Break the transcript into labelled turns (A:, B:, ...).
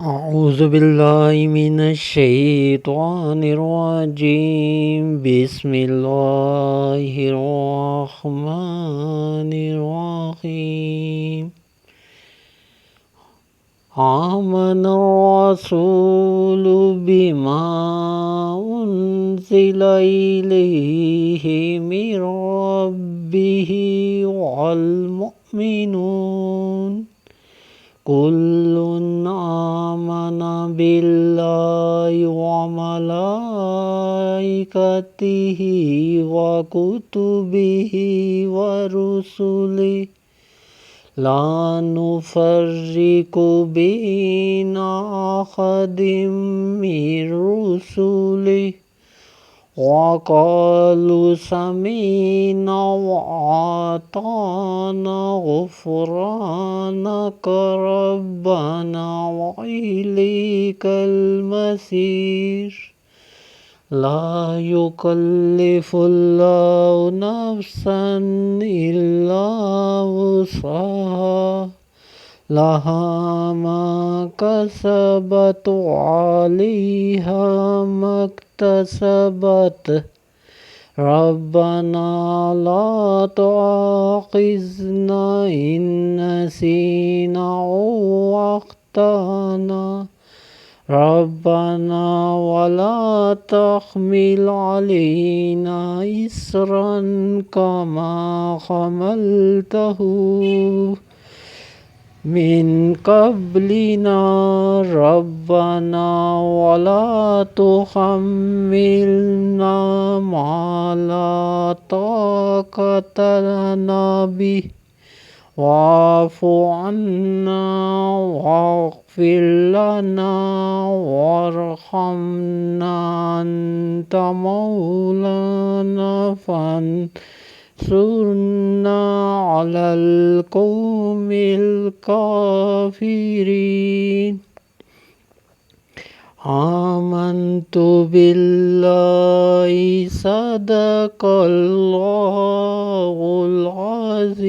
A: أعوذ بالله من الشيطان الرجيم. بسم الله الرحمن الرحيم. آمن الرسول بما أنزل إليه من ربه والمؤمنون كل آمن بالله وملائكته وكتبه ورسله لا نفرق بين أحد من رسله وقالوا سمعنا وأطعنا غفرانك ربنا وإليك المصير. لا يكلف الله نفسا إلا وسعها لها ما كسبت وعليها ما اكتسبت ربنا لا تؤاخذنا إن نسينا أو أخطأنا ربنا ولا تحمل علينا إصرا كما حملته من قبلنا ربنا ولا تحملنا ما لا طاقة لنا به واعف عنا واغفر لنا وارحمنا أنت مولانا فانصرنا على القوم الكافرين. آمنت بالله صدق الله العظيم.